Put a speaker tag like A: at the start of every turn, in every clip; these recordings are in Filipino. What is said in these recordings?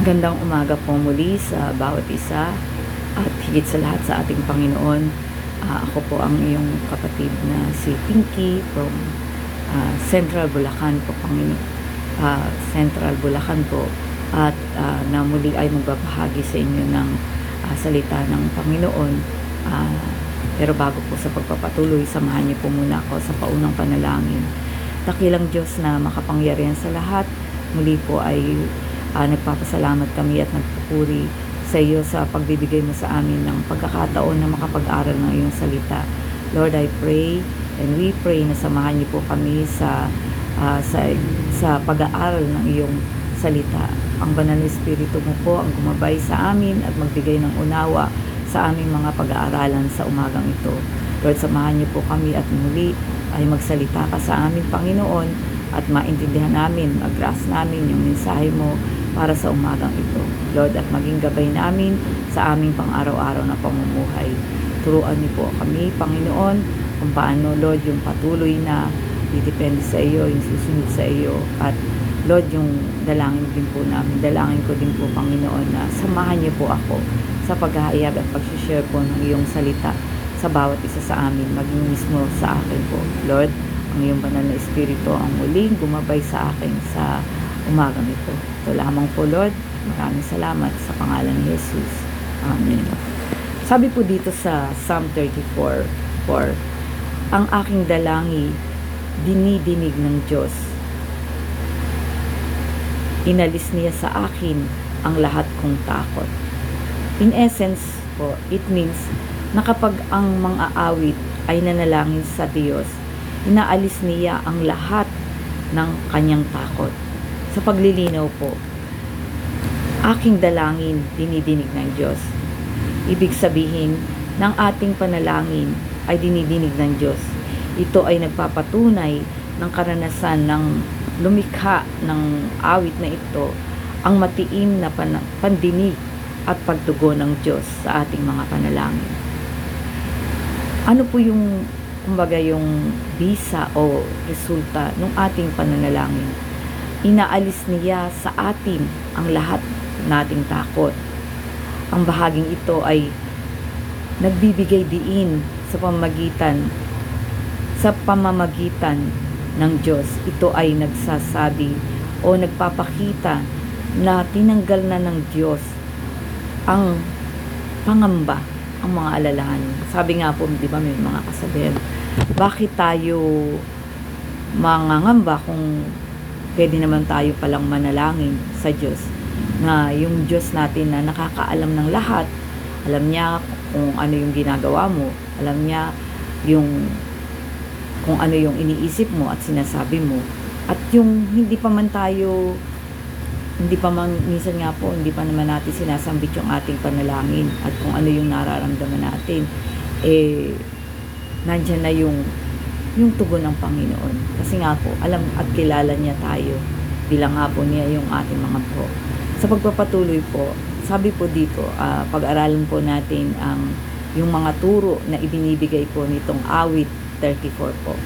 A: Magandang umaga po muli sa bawat isa at higit sa lahat sa ating Panginoon. Ako po ang iyong kapatid na si Pinky from Central Bulacan po, Central Bulacan po, at na muli ay magbabahagi sa inyo ng salita ng Panginoon. Pero bago po sa pagpapatuloy, samahan niyo po muna ako sa paunang panalangin. Dakilang Diyos na makapangyarihan sa lahat, muli po ay nagpapasalamat kami at nagpupuri sa iyo sa pagbibigay mo sa amin ng pagkakataon na makapag-aral ng iyong salita. Lord, I pray and we pray na samahan niyo po kami sa pag-aaral ng iyong salita. Ang banal na Espiritu mo po ang gumabay sa amin at magbigay ng unawa sa aming mga pag-aaralan sa umagang ito. Lord, samahan niyo po kami at muli ay magsalita ka sa aming Panginoon at maintindihan namin, mag-grasp namin yung mensahe mo para sa umagang ito. Lord, at maging gabay namin sa aming pang-araw-araw na pamumuhay. Turuan niyo po kami, Panginoon, kung paano, Lord, yung patuloy na didepende sa iyo, yung susunod sa iyo. At Lord, yung dalangin din po namin, dalangin ko din po, Panginoon, na samahan niyo po ako sa paghahayag at pag-share po ng iyong salita sa bawat isa sa amin, maging mismo sa akin po. Lord, ang iyong banal na Espiritu ang muling gumabay sa akin sa umagang ito. Ito lamang po, Lord. Maraming salamat sa pangalan ni Jesus. Amen. Sabi po dito sa Psalm 34:4, ang aking dalangin dinidinig ng Diyos. Inalis niya sa akin ang lahat kong takot. In essence po, it means na kapag ang mga awit ay nanalangin sa Diyos, inaalis niya ang lahat ng kanyang takot. Sa paglilinaw po, aking dalangin dinidinig ng Diyos. Ibig sabihin, ng ating panalangin ay dinidinig ng Diyos. Ito ay nagpapatunay ng karanasan ng lumikha ng awit na ito, ang matiim na pandinig at pagtugon ng Diyos sa ating mga panalangin. Ano po yung, kumbaga, yung bisa o resulta ng ating pananalangin? Inaalis niya sa atin ang lahat nating takot. Ang bahaging ito ay nagbibigay diin sa pamamagitan ng Diyos. Ito ay nagsasabi o nagpapakita na tinanggal na ng Diyos ang pangamba, ang mga alalahanin. Sabi nga po, di ba, may mga kasabihan, bakit tayo mangangamba kung pwede naman tayo palang manalangin sa Diyos, na yung Diyos natin na nakakaalam ng lahat, alam niya kung ano yung ginagawa mo, alam niya kung ano yung iniisip mo at sinasabi mo, at yung minsan nga po, hindi pa naman natin sinasambit yung ating panalangin at kung ano yung nararamdaman natin, nandyan na yung tugon ng Panginoon. Kasi nga po, alam at kilala niya tayo. Bilang nga po niya yung ating mga po. Sa pagpapatuloy po, sabi po dito, pag-aralan po natin yung mga turo na ibinibigay po nitong awit 34 po.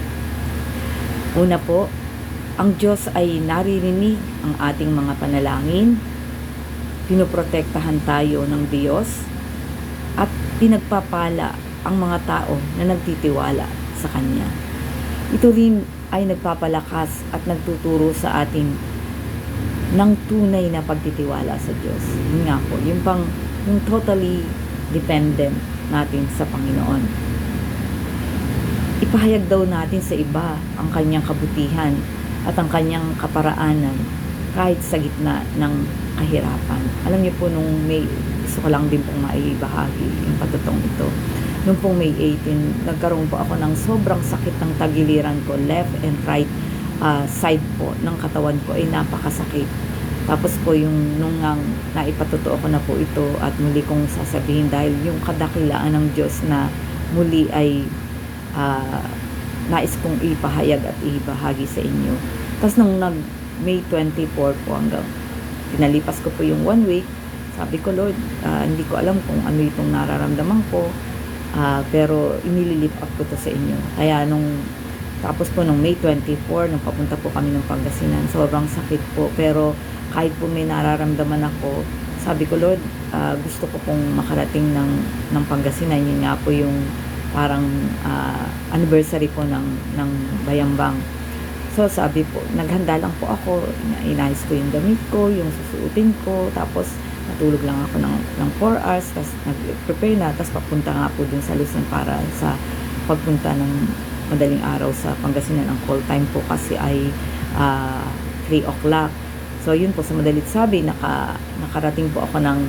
A: Una po, ang Diyos ay naririnig ang ating mga panalangin, pinoprotektahan tayo ng Diyos, at pinagpapala ang mga tao na nagtitiwala sa Kanya. Ito rin ay nagpapalakas at nagtuturo sa atin ng tunay na pagtitiwala sa Diyos. Yun nga po, yung totally dependent natin sa Panginoon. Ipahayag daw natin sa iba ang kanyang kabutihan at ang kanyang kaparaanan kahit sa gitna ng kahirapan. Alam niyo po, nung May, gusto ko lang din pong maibahagi yung patutong ito. Noong pong May 18, nagkaroon po ako ng sobrang sakit ng tagiliran ko, left and right side po ng katawan ko ay napakasakit. Tapos po nung naipatotoo ko na po ito at muli kong sasabihin dahil yung kadakilaan ng Diyos na muli ay nais kong ipahayag at ibahagi sa inyo. Tapos nung May 24 po hanggang pinalipas ko po yung 1 week, sabi ko, Lord, hindi ko alam kung ano itong nararamdaman ko. Pero inililift up ko to sa inyo. Kaya tapos po nung May 24, nung papunta po kami ng Pangasinan, sobrang sakit po. Pero kahit po may nararamdaman ako, sabi ko, Lord, gusto ko pong makarating ng Pangasinan. Yun nga po yung parang anniversary po ng Bayambang. So sabi po, naghanda lang po ako, inayos ko yung damit ko, yung susuotin ko, tapos natulog lang ako ng 4 hours, tapos nag-prepare na, tapos papunta nga po dun sa Luzon para sa pagpunta ng madaling araw sa Pangasinan. Ang call time po kasi ay 3 o'clock. So yun po, sa madalit sabi, nakarating po ako ng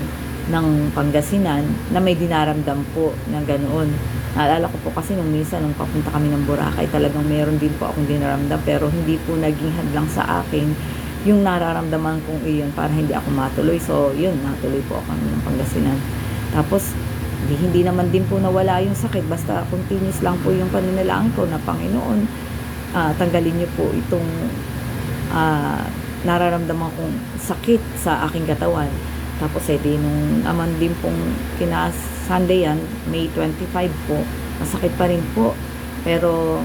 A: Pangasinan na may dinaramdam po na ganoon. Naalala ko po kasi nung minsan, nung papunta kami ng Boracay, talagang meron din po akong dinaramdam, pero hindi po naging hadlang sa akin yung nararamdaman kong iyon para hindi ako matuloy. So yun, natuloy po ako ng Pangasinan. Tapos hindi naman din po nawala yung sakit, basta continuous lang po yung paninalangin ko na, Panginoon, tanggalin niyo po itong nararamdaman kong sakit sa aking katawan. Tapos nung naman din pong Sunday yan, May 25 po, masakit pa rin po. Pero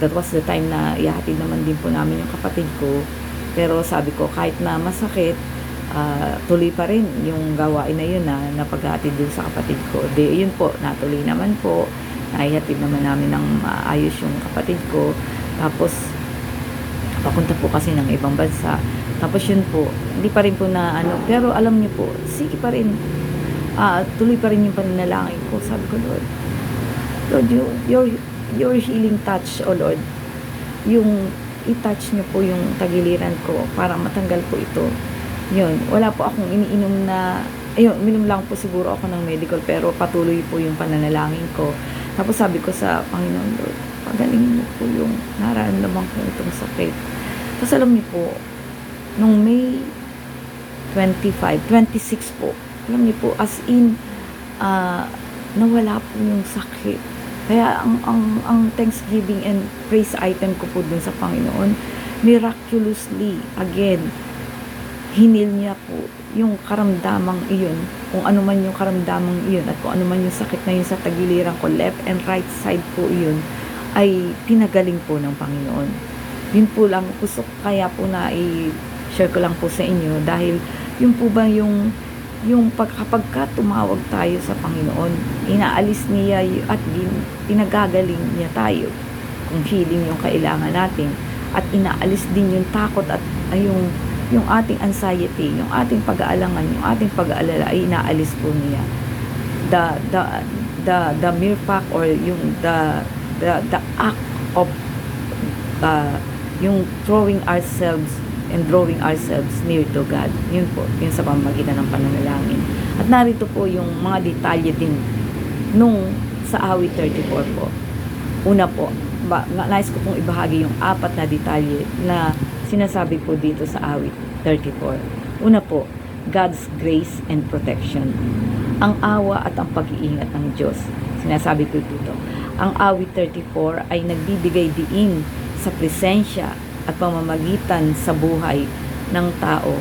A: that was the time na ihahatid naman din po namin yung kapatid ko. Pero sabi ko, kahit na masakit, tuloy pa rin yung gawain na yun na paghahatid dun sa kapatid ko. Yun po, natuloy naman po. Naihatid naman namin ng maayos yung kapatid ko. Tapos papunta po kasi ng ibang bansa. Tapos yun po, hindi pa rin po na pero alam niyo po, sige pa rin, tuloy pa rin yung paninalangin ko. Sabi ko, Lord, your healing touch, oh Lord, yung i-touch niyo po yung tagiliran ko para matanggal po ito. Yun, wala po akong iniinom na, minum lang po siguro ako ng medical, pero patuloy po yung pananalangin ko. Tapos sabi ko sa Panginoon, Lord, pagalingin mo po yung nararamdaman ko itong sakit. Tapos alam niyo po, nung May 26 po, alam niyo po, as in, nawala po yung sakit. Kaya ang Thanksgiving and praise item ko po dun sa Panginoon, miraculously, again, hinil niya po yung karamdamang iyon, kung ano man yung karamdamang iyon, at kung ano man yung sakit na yun sa tagiliran ko, left and right side po iyon, ay pinagaling po ng Panginoon. Yun po lang, gusto kaya po na i-share ko lang po sa inyo, dahil yun po ba yung kapag tumawag tayo sa Panginoon, inaalis niya at pinagagaling niya tayo kung healing yung kailangan natin, at inaalis din yung takot at yung ating anxiety, yung ating pag-aalangan, yung ating pag-aalala, ay inaalis po niya. The mere fact, or yung the act of yung throwing ourselves and drawing ourselves near to God. Yun po, yun sa pamamagitan ng pananalangin. At narito po yung mga detalye din nung sa awit 34 po. Una po, nais ko pong ibahagi yung 4 na detalye na sinasabi po dito sa awit 34. Una po, God's grace and protection. Ang awa at ang pag-iingat ng Diyos. Sinasabi po dito, ang awit 34 ay nagbibigay diin sa presensya at pamamagitan sa buhay ng tao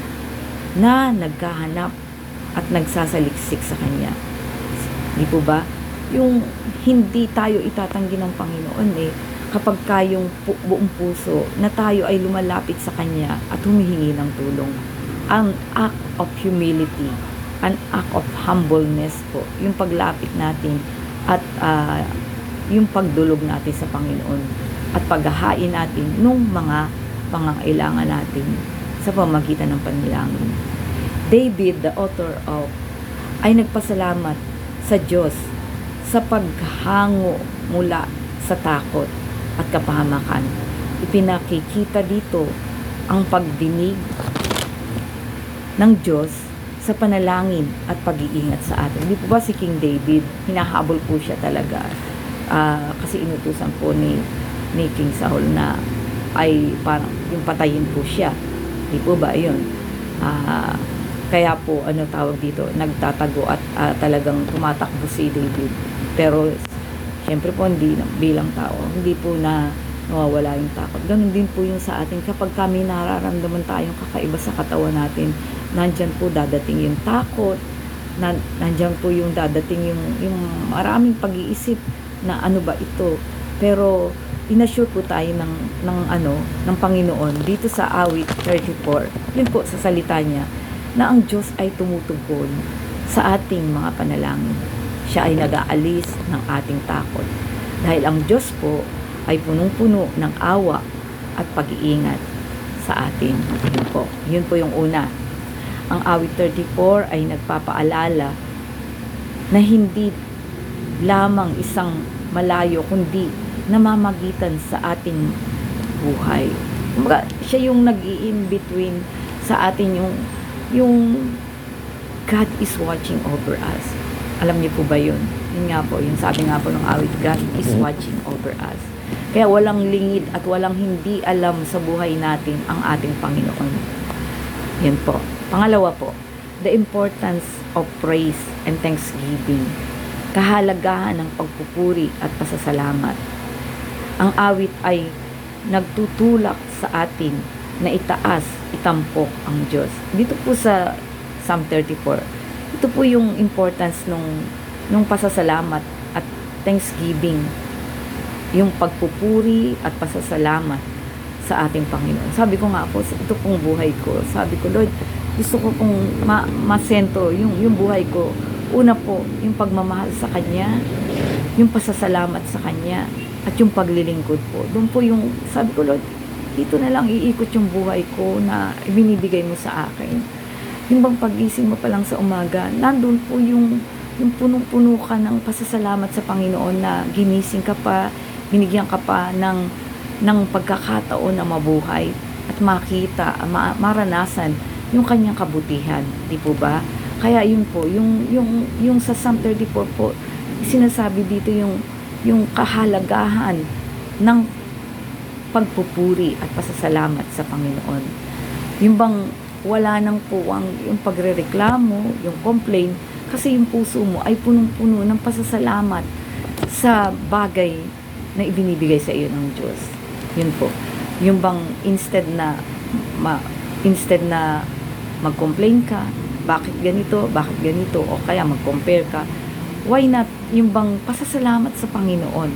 A: na naghahanap at nagsasaliksik sa Kanya. Di po ba? Yung hindi tayo itatanggi ng Panginoon kapag kayong buong puso na tayo ay lumalapit sa Kanya at humihingi ng tulong. An act of humility, an act of humbleness po, yung paglapit natin at yung pagdulog natin sa Panginoon at paghahain natin nung mga pangangailangan natin sa pamamagitan ng panalangin. David, the author of, ay nagpasalamat sa Diyos sa paghango mula sa takot at kapahamakan. Ipinakikita dito ang pagdinig ng Diyos sa panalangin at pag-iingat sa atin. Hindi po ba si King David, hinahabol po siya talaga kasi inutusan po ni King Saul na ay parang yung patayin po siya. Di po ba yun? Kaya po, tawag dito, nagtatago at talagang tumatakbo si David. Pero, syempre po, hindi bilang tao, hindi po na nawawala yung takot. Ganun din po yung sa atin. Kapag kami nararamdaman tayong kakaiba sa katawan natin, nandyan po dadating yung takot, nandyan po yung dadating yung maraming pag-iisip na ano ba ito, Pero inassure po tayo ng Panginoon dito sa awit 34. Yun po sa salita niya na ang Diyos ay tumutugon sa ating mga panalangin. Siya ay nag-aalis ng ating takot. Dahil ang Diyos po ay punong-puno ng awa at pag-iingat sa atin. Yun po yung una. Ang awit 34 ay nagpapaalala na hindi lamang isang malayo kundi namamagitan sa ating buhay. Kumbaga, siya yung nag-i-in-between sa atin yung God is watching over us. Alam niyo po ba yun? Yun nga po, yung sabi nga po ng awit, God is watching over us. Kaya walang lingid at walang hindi alam sa buhay natin ang ating Panginoon. Yan po. Pangalawa po, the importance of praise and thanksgiving. Kahalagahan ng pagpupuri at pasasalamat. Ang awit ay nagtutulak sa atin na itaas, itampok ang Diyos. Dito po sa Psalm 34, ito po yung importance nung pasasalamat at thanksgiving, yung pagpupuri at pasasalamat sa ating Panginoon. Sabi ko nga po, ito pong buhay ko, sabi ko, Lord, gusto ko pong masentro yung buhay ko. Una po, yung pagmamahal sa Kanya, yung pasasalamat sa Kanya, at yung paglilingkod po. Doon po yung, sabi ko, Lord, dito na lang iikot yung buhay ko na ibinibigay mo sa akin. Yung bang pag-gising mo pa lang sa umaga, nandun po yung punong-puno ka ng pasasalamat sa Panginoon na ginising ka pa, binigyan ka pa ng pagkakataon na mabuhay at makita, maranasan yung kanyang kabutihan, di po ba? Kaya yun po, yung sa Psalm 34 po, sinasabi dito yung kahalagahan ng pagpupuri at pasasalamat sa Panginoon. Yung bang wala nang puwang yung pagrereklamo, yung complain, kasi yung puso mo ay punong-puno ng pasasalamat sa bagay na ibinibigay sa iyo ng Diyos. Yun po. Yung bang instead na mag-complain ka, bakit ganito, o kaya mag-compare ka, why not yung bang pasasalamat sa Panginoon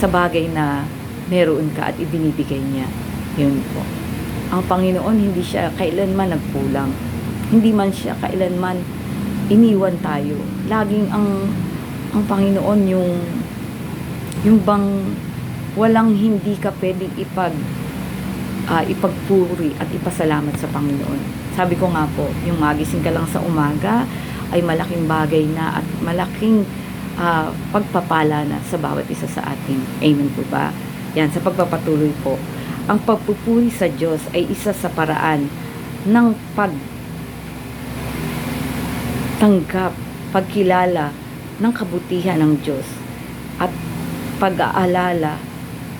A: sa bagay na meron ka at ibinibigay niya. Yun po. Ang Panginoon, hindi siya kailanman nagkulang. Hindi man siya kailanman iniwan tayo. Laging ang Panginoon yung bang walang hindi ka pwedeng ipagpuri at ipasalamat sa Panginoon. Sabi ko nga po, yung magising ka lang sa umaga ay malaking bagay na at malaking pagpapala na sa bawat isa sa atin. Amen po ba? Yan, sa pagpapatuloy po. Ang pagpupuri sa Diyos ay isa sa paraan ng pagtanggap, pagkilala ng kabutihan ng Diyos at pag-aalala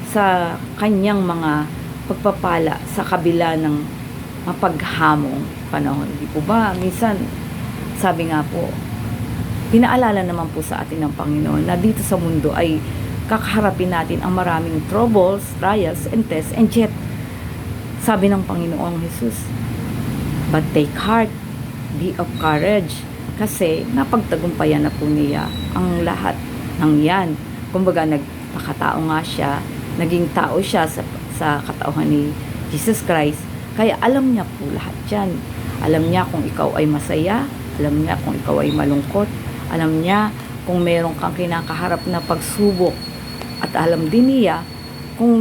A: sa kanyang mga pagpapala sa kabila ng mapaghamong panahon. Di po ba? Minsan, sabi nga po, pinaalala naman po sa atin ng Panginoon na dito sa mundo ay kakaharapin natin ang maraming troubles, trials, and tests, and yet, sabi ng Panginoong Jesus, but take heart, be of courage, kasi napagtagumpayan na po niya ang lahat ng yan. Kumbaga, nagpakatao nga siya, naging tao siya sa katauhan ni Jesus Christ, kaya alam niya po lahat yan. Alam niya kung ikaw ay masaya, alam niya kung ikaw ay malungkot, alam niya kung meron kang kinakaharap na pagsubok, at alam din niya kung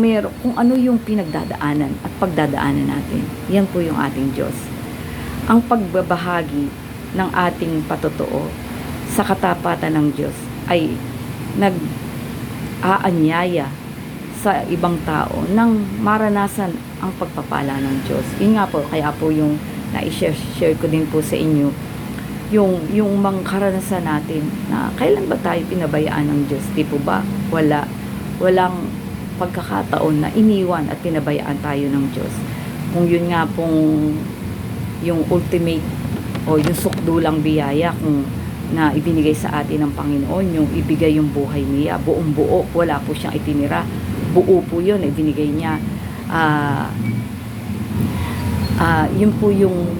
A: ano yung pinagdadaanan at pagdadaanan natin. Yan po yung ating Diyos. Ang pagbabahagi ng ating patotoo sa katapatan ng Diyos ay nag-aanyaya sa ibang tao nang maranasan ang pagpapala ng Diyos. Yun nga po, kaya po yung na-share ko din po sa inyo yung mga karanasan natin na kailan ba tayo pinabayaan ng Diyos? Di po ba? Walang pagkakataon na iniwan at pinabayaan tayo ng Diyos. Kung yun nga pong yung ultimate o yung sukdulang biyaya kung na ibinigay sa atin ng Panginoon, yung ibigay yung buhay niya, buong buo, wala po siyang itinira. Buo po yun, ibinigay niya. Yun po yun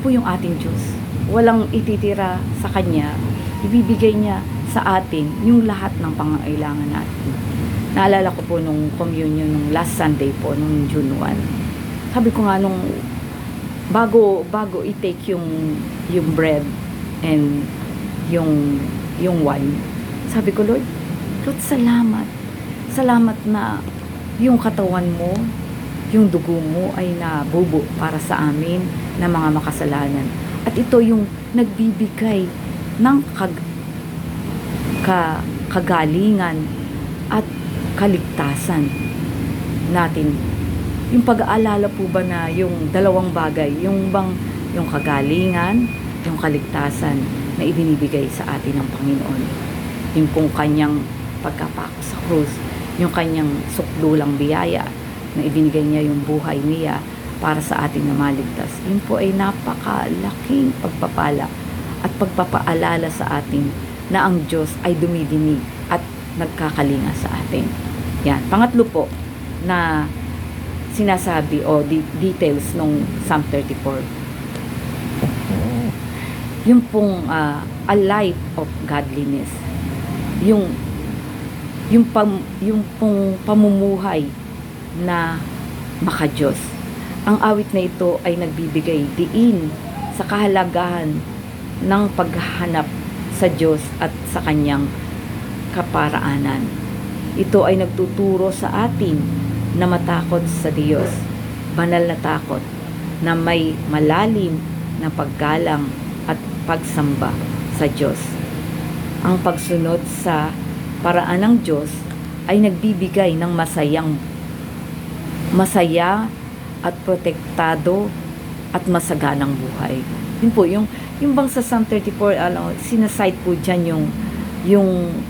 A: po yung ating Diyos. Walang ititira sa Kanya, ibibigay niya sa atin yung lahat ng pangangailangan natin. Naalala ko po nung communion nung last Sunday po, nung June 1. Sabi ko nga nung bago i-take yung bread and yung wine, sabi ko, Lord, salamat. Salamat na yung katawan mo, yung dugo mo ay nabubo para sa amin na mga makasalanan. At ito yung nagbibigay ng kagalingan at kaligtasan natin. Yung pag-aalala po ba na yung dalawang bagay, yung kagalingan, yung kaligtasan na ibinibigay sa atin ng Panginoon. Yung kung kanyang pagkapako sa krus, yung kanyang sukdulang biyaya na ibinigay niya yung buhay niya para sa atin na maligtas. Yun po ay napakalaking pagpapala at pagpapaalala sa atin na ang Diyos ay dumidinig at nagkakalinga sa atin. Yan. Pangatlo po na sinasabi o details nung Psalm 34. Yung pong a life of godliness. Yung pong pamumuhay na maka-Diyos. Ang awit na ito ay nagbibigay diin sa kahalagahan ng paghahanap sa Diyos at sa kanyang kaparaanan. Ito ay nagtuturo sa atin na matakot sa Diyos, banal na takot, na may malalim na paggalang at pagsamba sa Diyos. Ang pagsunod sa paraan ng Diyos ay nagbibigay ng masaya at protektado at masaganang buhay. Yun po, yung bang sa Psalm 34, sinasite po dyan yung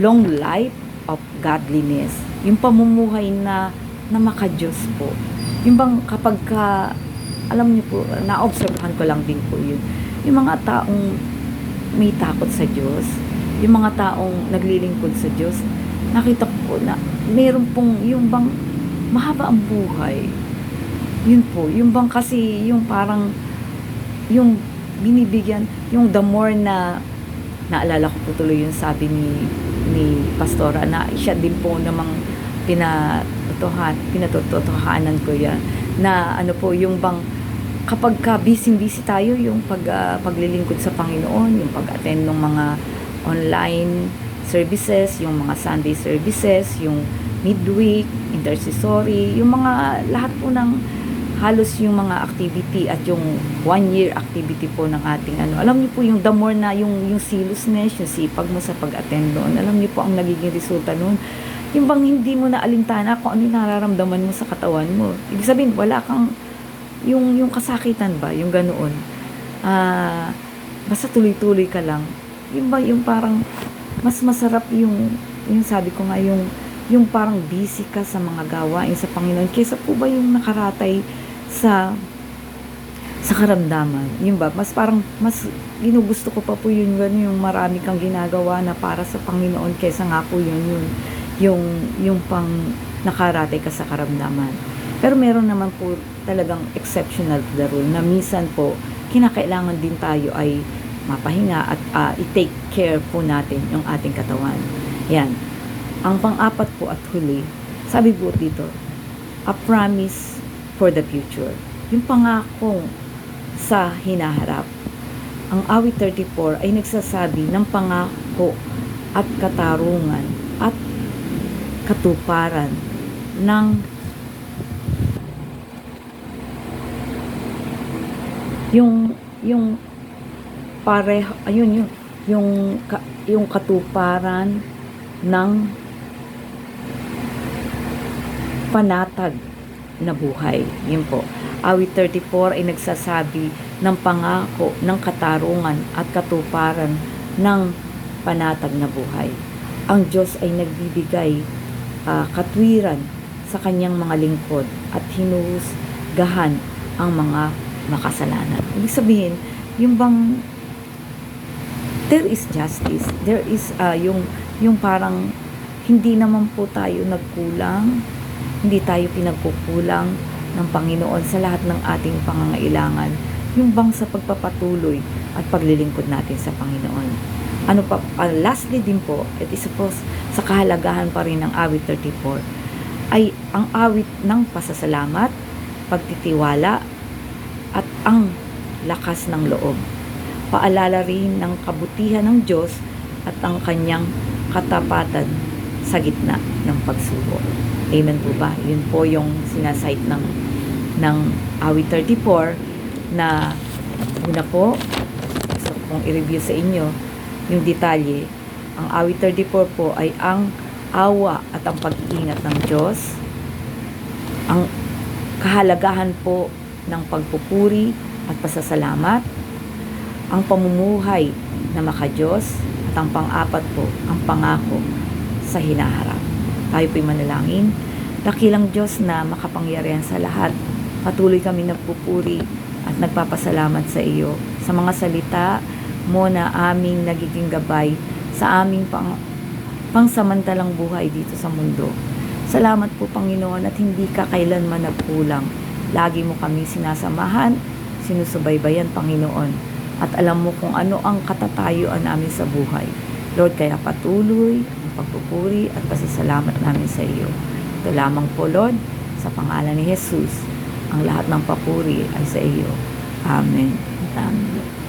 A: long life of godliness. Yung pamumuhay na maka-Diyos po. Yung bang kapag alam niyo po, na-observehan ko lang din po yun. Yung mga taong may takot sa Diyos, yung mga taong naglilingkod sa Diyos, nakita ko po na meron pong yung bang mahaba ang buhay. Yun po, yung bang kasi yung parang yung binibigyan, yung the more na naalala ko po tuloy yung sabi ni Pastora na siya din po namang pinatotohanan ko yan na ano po yung bang kapag busy tayo yung paglilingkod sa Panginoon, yung pag-attend ng mga online services, yung mga Sunday services, yung midweek, intercessory, yung mga lahat po ng halos yung mga activity at yung 1-year activity po ng ating alam niyo po yung the more na yung seriousness, yung sipag mo sa pag-attend doon, alam niyo po ang nagiging resulta noon. Yung bang hindi mo na alintana kung ano yung nararamdaman mo sa katawan mo. Ibig sabihin, wala kang yung kasakitan ba, yung ganoon. Basta tuloy-tuloy ka lang. Yung ba, yung parang mas masarap yung sabi ko nga, yung parang busy ka sa mga gawain sa Panginoon kaysa po ba yung nakaratay sa karamdaman. Yun ba, mas parang mas ginugusto ko pa po yun, yung marami kang ginagawa na para sa Panginoon kaysa nga po yung pang nakaratay ka sa karamdaman. Pero meron naman po talagang exceptional to the rule na minsan po kinakailangan din tayo ay mapahinga at i-take care po natin yung ating katawan. Yan. Ang pang-apat po at huli, sabi po dito, a promise for the future. Yung pangako sa hinaharap. Ang awit 34 ay nagsasabi ng pangako at katarungan at katuparan ng yung pareho, ayun yung katuparan ng panatag na buhay. Yun po. Awit 34 ay nagsasabi ng pangako, ng katarungan at katuparan ng panatag na buhay. Ang Diyos ay nagbibigay katwiran sa kanyang mga lingkod at hinuhusgahan ang mga makasalanan. Ibig sabihin, yung bang there is justice, there is yung parang hindi naman po tayo nagkulang, hindi tayo pinagkukulang ng Panginoon sa lahat ng ating pangangailangan, yung bang sa pagpapatuloy at paglilingkod natin sa Panginoon. Lastly din po, at isa po sa kahalagahan pa rin ng awit 34, ay ang awit ng pasasalamat, pagtitiwala, at ang lakas ng loob. Paalala rin ng kabutihan ng Diyos at ang kanyang katapatan sa gitna ng pagsubok. Amen po ba? Yun po yung sinasite ng awit 34 na una po, gusto kong i-review sa inyo yung detalye. Ang awit 34 po ay ang awa at ang pag-iingat ng Diyos, ang kahalagahan po ng pagpupuri at pasasalamat, ang pamumuhay na makadiyos, at ang pang-apat po, ang pangako sa hinaharap. Tayo po'y manalangin. Dakilang Diyos na makapangyarihan sa lahat, patuloy kami nagpupuri at nagpapasalamat sa iyo sa mga salita mo na aming nagiging gabay sa aming pangsamantalang buhay dito sa mundo. Salamat po, Panginoon, at hindi ka kailanman nagkulang. Lagi mo kami sinasamahan, sinusubaybayan, Panginoon, at alam mo kung ano ang katatayuan namin sa buhay. Lord, kaya patuloy ang pagpupuri at pasasalamat namin sa iyo. Ito lamang po, Lord, sa pangalan ni Jesus, ang lahat ng papuri ay sa iyo. Amen. Amen.